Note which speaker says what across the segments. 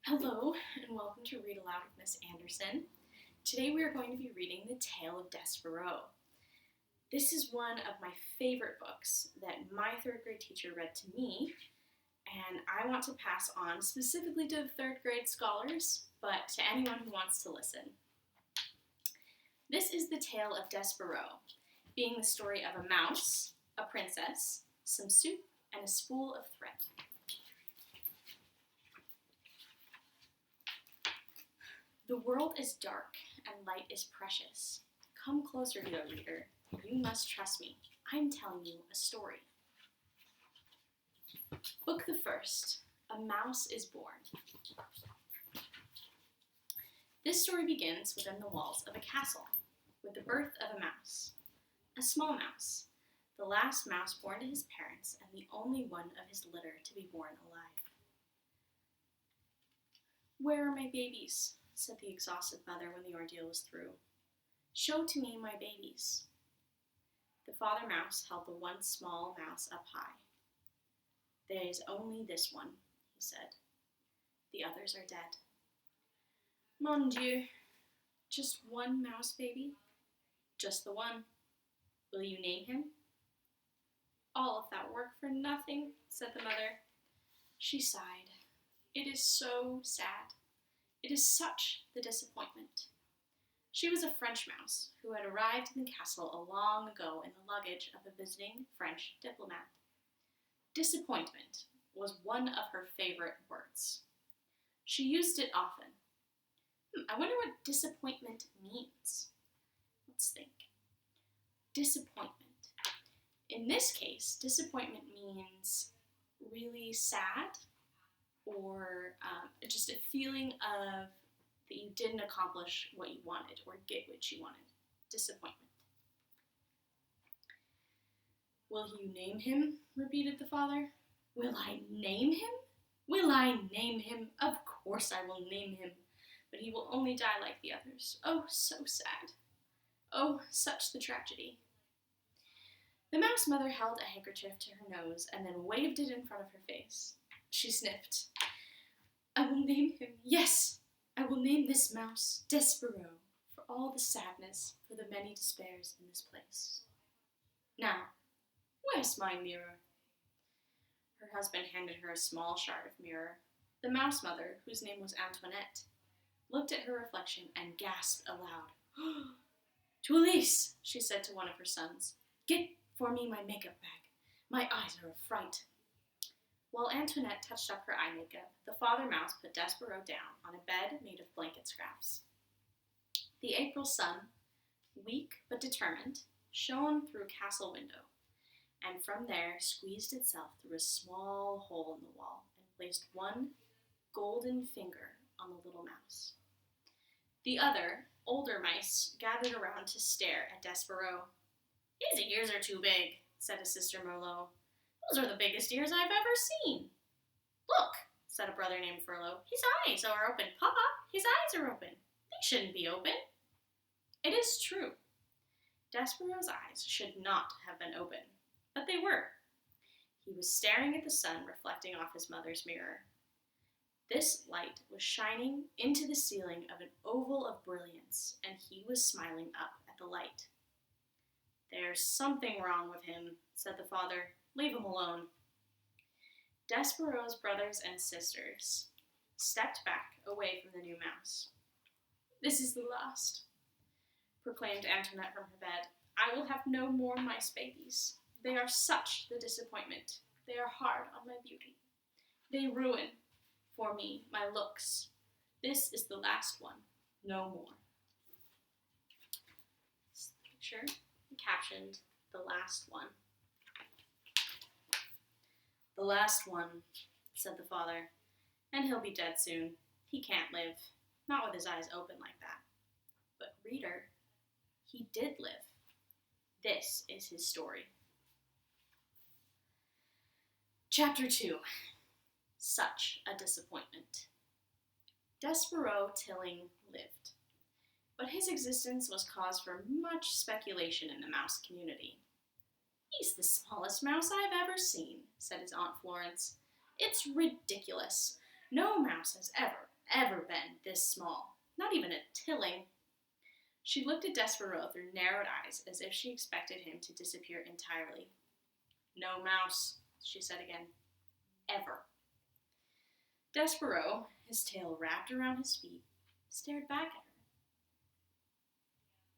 Speaker 1: Hello, and welcome to Read Aloud with Miss Anderson. Today we are going to be reading The Tale of Despereaux. This is one of my favorite books that my third grade teacher read to me, and I want to pass on specifically to the third grade scholars, but to anyone who wants to listen. This is The Tale of Despereaux, being the story of a mouse, a princess, some soup, and a spool of thread. The world is dark, and light is precious. Come closer, dear reader. You must trust me. I'm telling you a story. Book the first. A Mouse is Born. This story begins within the walls of a castle, with the birth of a mouse. A small mouse, the last mouse born to his parents, and the only one of his litter to be born alive. "Where are my babies?" said the exhausted mother when the ordeal was through. "Show to me my babies." The father mouse held the one small mouse up high. "There is only this one," he said. "The others are dead." "Mon Dieu, just one mouse baby?" "Just the one. Will you name him?" "All of that work for nothing," said the mother. She sighed. "It is so sad. It is such the disappointment." She was a French mouse who had arrived in the castle long ago in the luggage of a visiting French diplomat. Disappointment was one of her favorite words. She used it often. I wonder what disappointment means. Let's think. Disappointment. In this case, disappointment means really sad, or just a feeling of that you didn't accomplish what you wanted or get what you wanted. Disappointment. "Will you name him?" repeated the father. "Will I name him? Will I name him? Of course I will name him, but he will only die like the others. Oh, so sad. Oh, such the tragedy." The mouse mother held a handkerchief to her nose and then waved it in front of her face. She sniffed. "I will name him, yes, I will name this mouse Despereaux, for all the sadness, for the many despairs in this place. Now, where's my mirror?" Her husband handed her a small shard of mirror. The mouse mother, whose name was Antoinette, looked at her reflection and gasped aloud. "To Elise," she said to one of her sons, "get for me my makeup bag. My eyes are a fright." While Antoinette touched up her eye makeup, the father mouse put Despereaux down on a bed made of blanket scraps. The April sun, weak but determined, shone through a castle window, and from there squeezed itself through a small hole in the wall and placed one golden finger on the little mouse. The other, older mice gathered around to stare at Despereaux. "His ears are too big," said his sister Merlot. "Those are the biggest ears I've ever seen." "Look," said a brother named Furlough. "His eyes are open. Papa, his eyes are open. They shouldn't be open." It is true. Despereaux's eyes should not have been open, but they were. He was staring at the sun reflecting off his mother's mirror. This light was shining into the ceiling of an oval of brilliance, and he was smiling up at the light. "There's something wrong with him," said the father. "Leave him alone." Despereaux's brothers and sisters stepped back away from the new mouse. "This is the last," proclaimed Antoinette from her bed. "I will have no more mice babies. They are such the disappointment. They are hard on my beauty. They ruin, for me, my looks. This is the last one. No more." This is the picture captioned, "The last one." "The last one," said the father, "and he'll be dead soon. He can't live, not with his eyes open like that." But reader, he did live. This is his story. Chapter 2. Such a Disappointment. Despereaux Tilling lived, but his existence was cause for much speculation in the mouse community. "He's the smallest mouse I've ever seen," said his Aunt Florence. "It's ridiculous. No mouse has ever been this small. Not even a tilling. She looked at Despereaux through narrowed eyes, as if she expected him to disappear entirely. "No mouse," she said again. "Ever." Despereaux, his tail wrapped around his feet, stared back at her.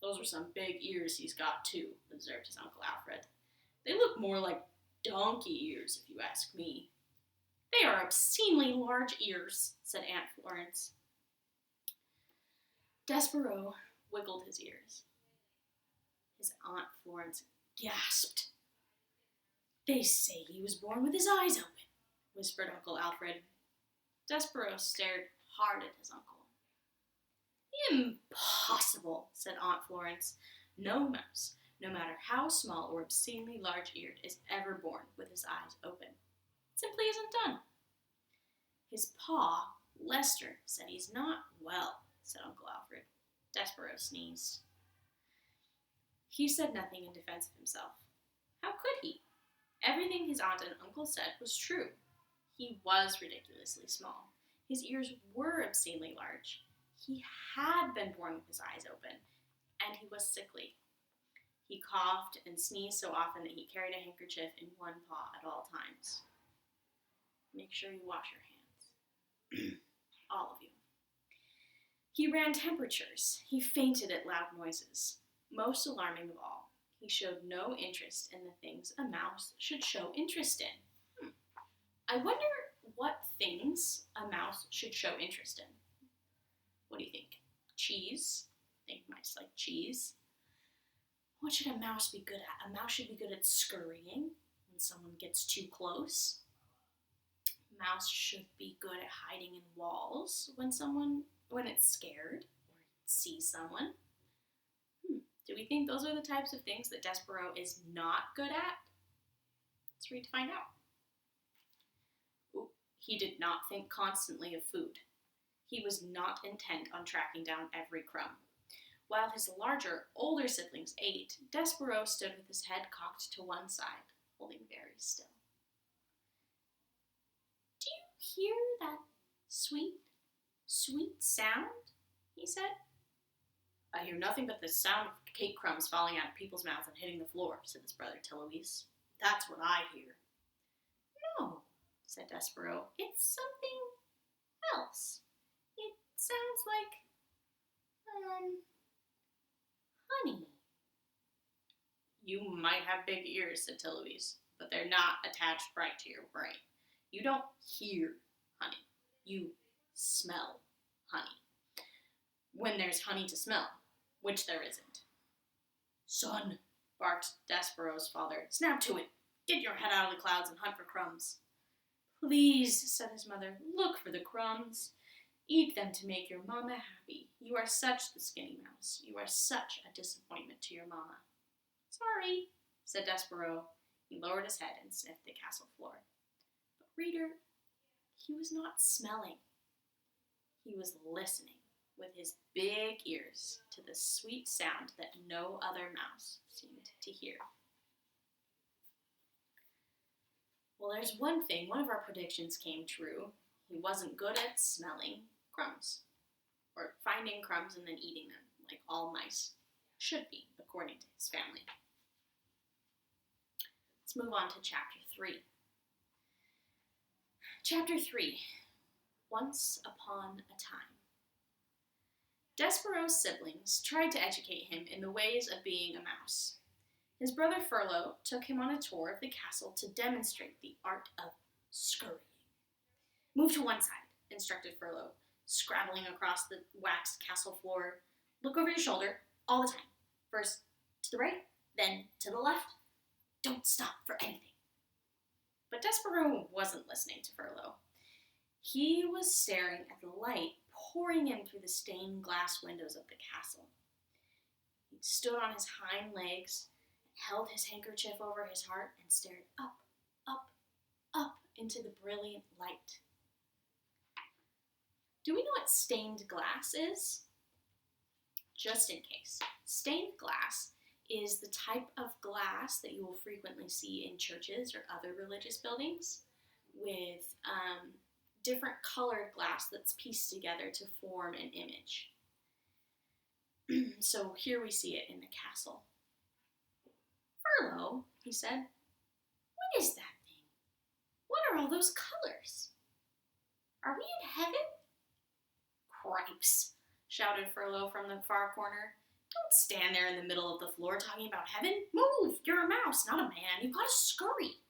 Speaker 1: "Those are some big ears he's got, too," observed his Uncle Alfred. "They look more like donkey ears, if you ask me." "They are obscenely large ears," said Aunt Florence. Despereaux wiggled his ears. His Aunt Florence gasped. "They say he was born with his eyes open," whispered Uncle Alfred. Despereaux stared hard at his uncle. "Impossible," said Aunt Florence. "No mouse, no matter how small or obscenely large-eared, is ever born with his eyes open. It simply isn't done." "His pa, Lester, said he's not well," said Uncle Alfred. Despereaux sneezed. He said nothing in defense of himself. How could he? Everything his aunt and uncle said was true. He was ridiculously small. His ears were obscenely large. He had been born with his eyes open, and he was sickly. He coughed and sneezed so often that he carried a handkerchief in one paw at all times. Make sure you wash your hands. All of you. He ran temperatures. He fainted at loud noises. Most alarming of all, he showed no interest in the things a mouse should show interest in. I wonder what things a mouse should show interest in. What do you think? Cheese? I think mice like cheese. What should a mouse be good at? A mouse should be good at scurrying when someone gets too close. A mouse should be good at hiding in walls when it's scared or sees someone. Do we think those are the types of things that Despereaux is not good at? Let's read to find out. He did not think constantly of food. He was not intent on tracking down every crumb. While his larger, older siblings ate, Despereaux stood with his head cocked to one side, holding very still. "Do you hear that sweet, sweet sound?" he said. "I hear nothing but the sound of cake crumbs falling out of people's mouths and hitting the floor," said his brother Tilloise. "That's what I hear." "No," said Despereaux. "It's something else. It sounds like, honey." "You might have big ears," said Tilloise, "but they're not attached right to your brain. You don't hear honey. You smell honey. When there's honey to smell, which there isn't." "Son," barked Despereaux's father, "snap to it. Get your head out of the clouds and hunt for crumbs." "Please," said his mother, "look for the crumbs. Eat them to make your mama happy. You are such the skinny mouse. You are such a disappointment to your mama." "Sorry," said Despereaux. He lowered his head and sniffed the castle floor. But reader, he was not smelling. He was listening with his big ears to the sweet sound that no other mouse seemed to hear. Well, there's one thing. One of our predictions came true. He wasn't good at smelling crumbs, or finding crumbs and then eating them, like all mice should be, according to his family. Let's move on to Chapter 3. Chapter 3, Once Upon a Time. Despereaux's siblings tried to educate him in the ways of being a mouse. His brother Furlough took him on a tour of the castle to demonstrate the art of scurrying. "Move to one side," instructed Furlough, scrabbling across the waxed castle floor. "Look over your shoulder all the time. First to the right, then to the left. Don't stop for anything." But Despereaux wasn't listening to Furlough. He was staring at the light pouring in through the stained glass windows of the castle. He stood on his hind legs, held his handkerchief over his heart, and stared up, up, up into the brilliant light. Do we know what stained glass is? Just in case. Stained glass is the type of glass that you will frequently see in churches or other religious buildings with different colored glass that's pieced together to form an image. So here we see it in the castle. Furlough, he said, what is that thing? What are all those colors? Are we in heaven? Cripes, shouted Furlough from the far corner. Don't stand there in the middle of the floor talking about heaven. Move, you're a mouse, not a man. You've got to scurry.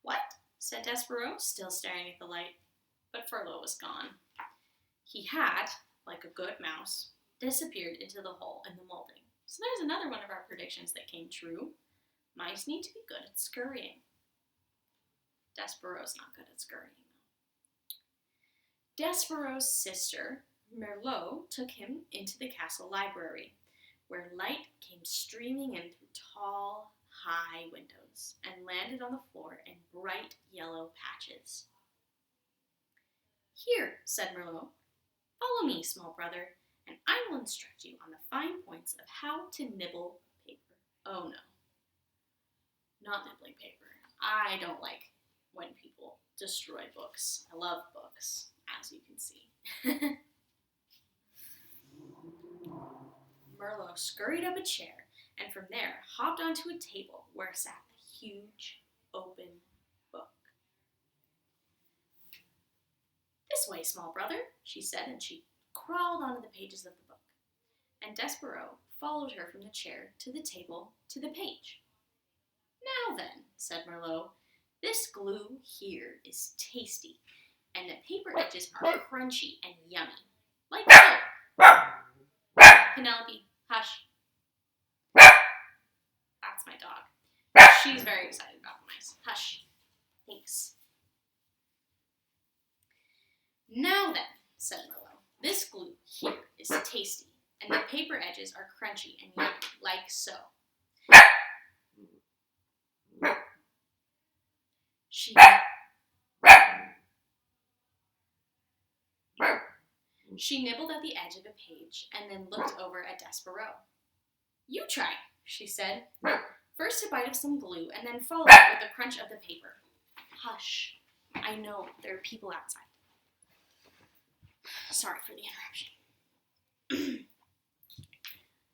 Speaker 1: What? Said Despereaux, still staring at the light. But Furlough was gone. He had, like a good mouse, disappeared into the hole in the molding. So there's another one of our predictions that came true. Mice need to be good at scurrying. Despereaux's not good at scurrying. Despereaux's sister, Merlot, took him into the castle library, where light came streaming in through tall, high windows and landed on the floor in bright yellow patches. Here, said Merlot, follow me, small brother, and I will instruct you on the fine points of how to nibble paper. Oh no, not nibbling paper. I don't like when people destroy books. I love books, as you can see. Merlot scurried up a chair and from there hopped onto a table where sat a huge open book. This way, small brother, she said, and she crawled onto the pages of the book. And Despereaux followed her from the chair to the table to the page. Now then, said Merlot, this glue here is tasty, and the paper edges are crunchy and yummy. Like so. Penelope, hush. That's my dog. She's very excited about the mice. Hush. Thanks. Now then, said Merlot, this glue here is tasty, and the paper edges are crunchy and yummy, like so. She nibbled at the edge of a page and then looked over at Despereaux. You try, she said. First a bite of some glue and then follow it with the crunch of the paper. Hush. I know there are people outside. Sorry for the interruption.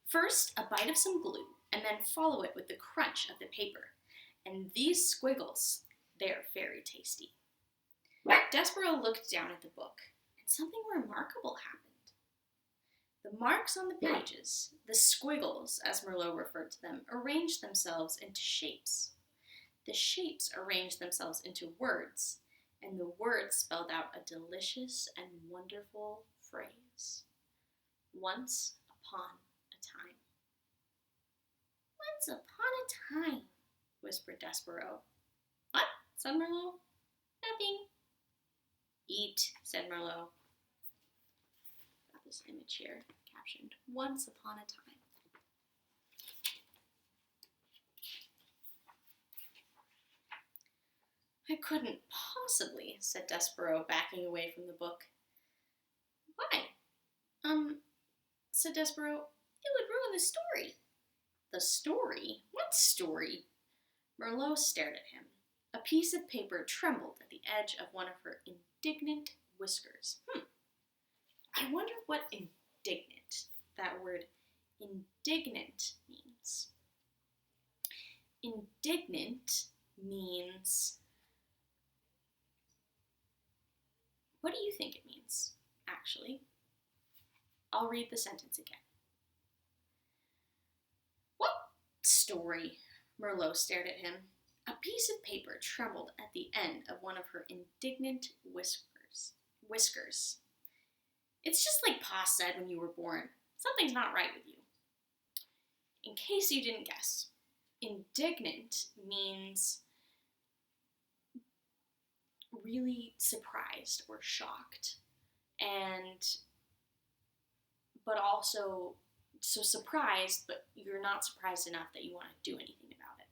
Speaker 1: First a bite of some glue and then follow it with the crunch of the paper. And these squiggles, they're very tasty. Despereaux looked down at the book. Something remarkable happened. The marks on the pages, the squiggles, as Merlot referred to them, arranged themselves into shapes. The shapes arranged themselves into words, and the words spelled out a delicious and wonderful phrase. Once upon a time. Once upon a time, whispered Despereaux. What? Said Merlot. Nothing. Eat, said Merlot. Got this image here, captioned, Once upon a time. I couldn't possibly, said Despereaux, backing away from the book. Why? Said Despereaux, it would ruin the story. The story? What story? Merlot stared at him. A piece of paper trembled at the edge of one of her indignant whiskers. I wonder what indignant, that word indignant, means. Indignant means... What do you think it means, actually? I'll read the sentence again. What story? Merlot stared at him. A piece of paper trembled at the end of one of her indignant whiskers. It's just like Pa said when you were born. Something's not right with you. In case you didn't guess, indignant means really surprised or shocked, but also so surprised, but you're not surprised enough that you want to do anything about it.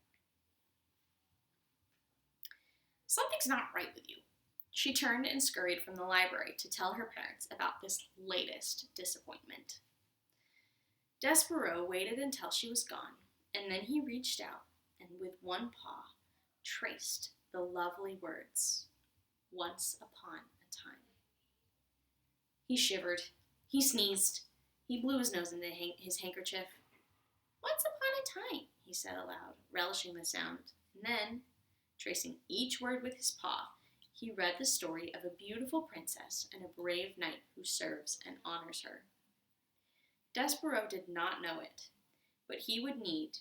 Speaker 1: Something's not right with you. She turned and scurried from the library to tell her parents about this latest disappointment. Despereaux waited until she was gone, and then he reached out and with one paw traced the lovely words, Once upon a a time. He shivered. He sneezed. He blew his nose into his handkerchief. Once upon a time, he said aloud, relishing the sound. And then, tracing each word with his paw, he read the story of a beautiful princess and a brave knight who serves and honors her. Despereaux did not know it, but he would need,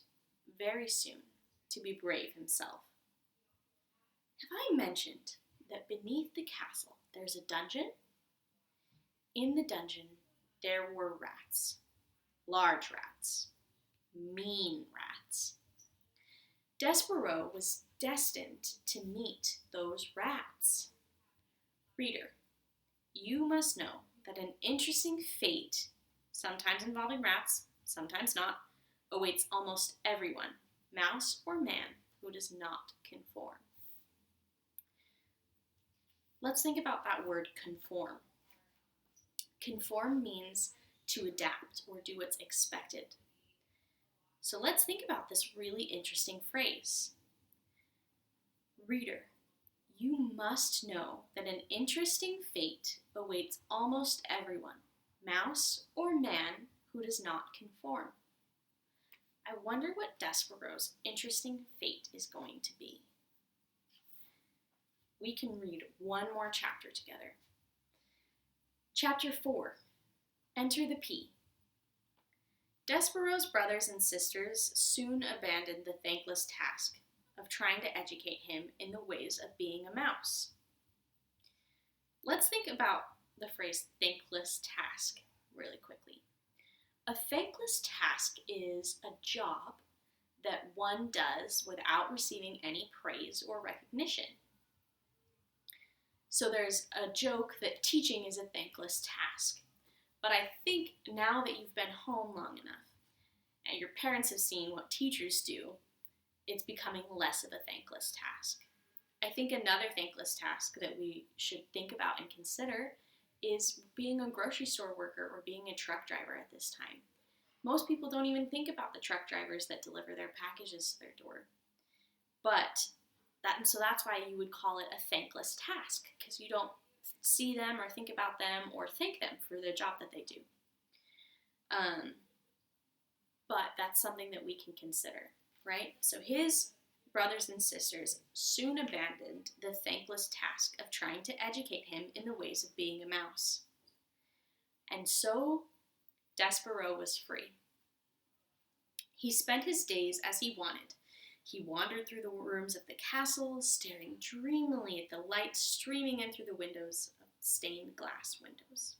Speaker 1: very soon, to be brave himself. Have I mentioned that beneath the castle there's a dungeon? In the dungeon there were rats. Large rats. Mean rats. Despereaux was destined to meet those rats. Reader, you must know that an interesting fate, sometimes involving rats, sometimes not, awaits almost everyone, mouse or man, who does not conform. Let's think about that word conform. Conform means to adapt or do what's expected. So let's think about this really interesting phrase. Reader, you must know that an interesting fate awaits almost everyone, mouse or man, who does not conform. I wonder what Despereaux's interesting fate is going to be. We can read one more chapter together. Chapter 4, Enter the P. Despereaux's brothers and sisters soon abandoned the thankless task of trying to educate him in the ways of being a mouse. Let's think about the phrase thankless task really quickly. A thankless task is a job that one does without receiving any praise or recognition. So there's a joke that teaching is a thankless task. But I think now that you've been home long enough and your parents have seen what teachers do, it's becoming less of a thankless task. I think another thankless task that we should think about and consider is being a grocery store worker or being a truck driver at this time. Most people don't even think about the truck drivers that deliver their packages to their door. So that's why you would call it a thankless task, because you don't see them or think about them or thank them for the job that they do. But that's something that we can consider, right? So his brothers and sisters soon abandoned the thankless task of trying to educate him in the ways of being a mouse. And so Despereaux was free. He spent his days as he wanted. He wandered through the rooms of the castle, staring dreamily at the light streaming in through the windows of stained glass windows.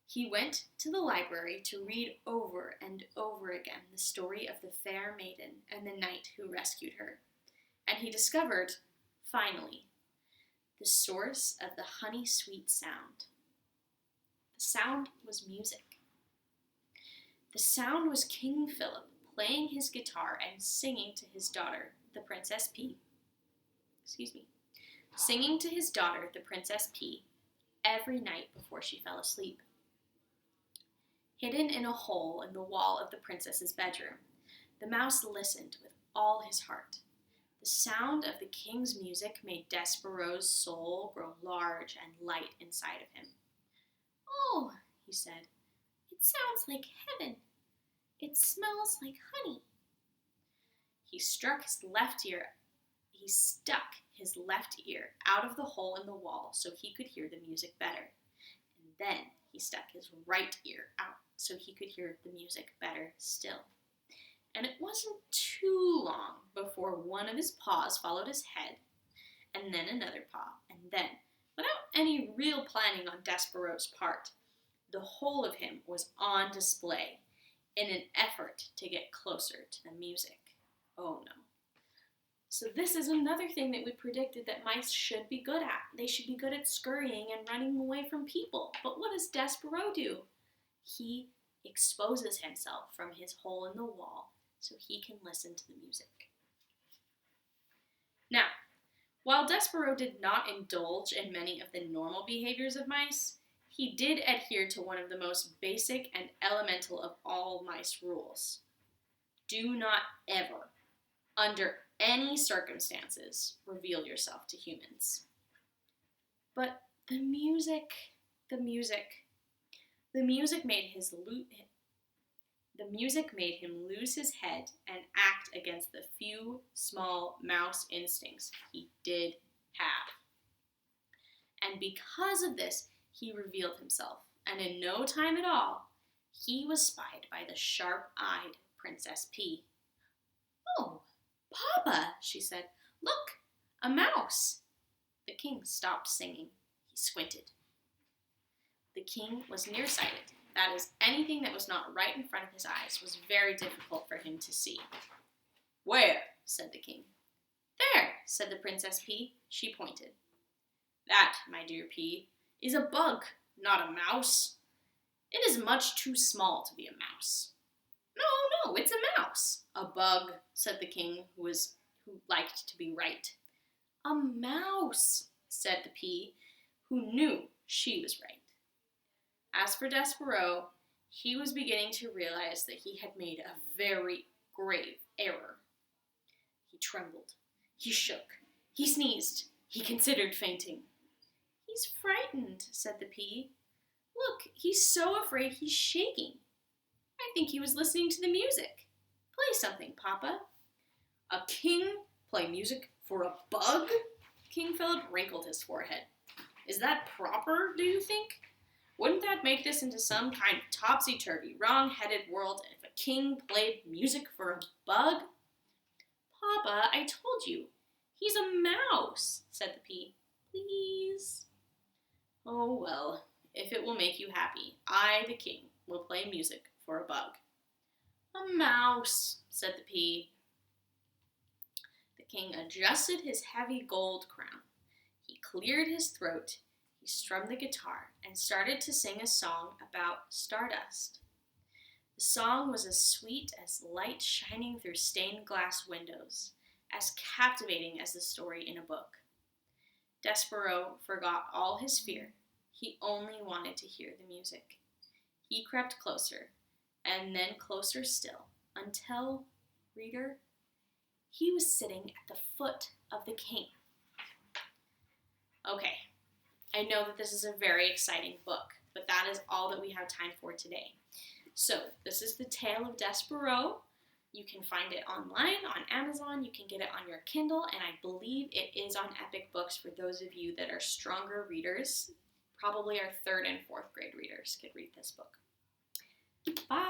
Speaker 1: He went to the library to read over and over again the story of the fair maiden and the knight who rescued her, and he discovered, finally, the source of the honey-sweet sound. The sound was music. The sound was King Philip playing his guitar and singing to his daughter, the Princess P. Singing to his daughter, the Princess P, every night before she fell asleep. Hidden in a hole in the wall of the princess's bedroom, the mouse listened with all his heart. The sound of the king's music made Despereaux's soul grow large and light inside of him. "Oh," he said, "it sounds like heaven. It smells like honey." He stuck his left ear out of the hole in the wall so he could hear the music better. And then he stuck his right ear out so he could hear the music better still. And it wasn't too long before one of his paws followed his head, and then another paw, and then, without any real planning on Despereaux's part, the whole of him was on display in an effort to get closer to the music. Oh no. So this is another thing that we predicted that mice should be good at. They should be good at scurrying and running away from people. But what does Despereaux do? He exposes himself from his hole in the wall so he can listen to the music. Now, while Despereaux did not indulge in many of the normal behaviors of mice, he did adhere to one of the most basic and elemental of all mice rules. Do not ever, under any circumstances, reveal yourself to humans. But the music, the music, the music made him lose his head and act against the few small mouse instincts he did have. And because of this, he revealed himself, and in no time at all, he was spied by the sharp-eyed Princess P. "Oh, Papa," she said, "look, a mouse." The king stopped singing. He squinted. The king was nearsighted. That is, anything that was not right in front of his eyes was very difficult for him to see. "Where?" said the king. "There," said the Princess P. She pointed. "That, my dear P, is a bug, not a mouse. It is much too small to be a mouse." No, it's a mouse." "A bug," said the king, who liked to be right. "A mouse," said the P, who knew she was right. As for Despereaux, he was beginning to realize that he had made a very grave error. He trembled. He shook. He sneezed. He considered fainting. "He's frightened," said the P. "Look, he's so afraid he's shaking. I think he was listening to the music. Play something, Papa." "A king play music for a bug?" King Philip wrinkled his forehead. "Is that proper, do you think? Wouldn't that make this into some kind of topsy-turvy, wrong-headed world if a king played music for a bug?" "Papa, I told you, he's a mouse," said the P. "Please." "Oh, well, if it will make you happy, I, the king, will play music for a bug." "A mouse," said the P. The king adjusted his heavy gold crown. He cleared his throat. He strummed the guitar and started to sing a song about stardust. The song was as sweet as light shining through stained glass windows, as captivating as the story in a book. Despereaux forgot all his fear. He only wanted to hear the music. He crept closer, and then closer still, until, reader, he was sitting at the foot of the king. Okay, I know that this is a very exciting book, but that is all that we have time for today. So, this is The Tale of Despereaux. You can find it online on Amazon. You can get it on your Kindle, and I believe it is on Epic Books for those of you that are stronger readers. Probably our 3rd and 4th grade readers could read this book. Bye!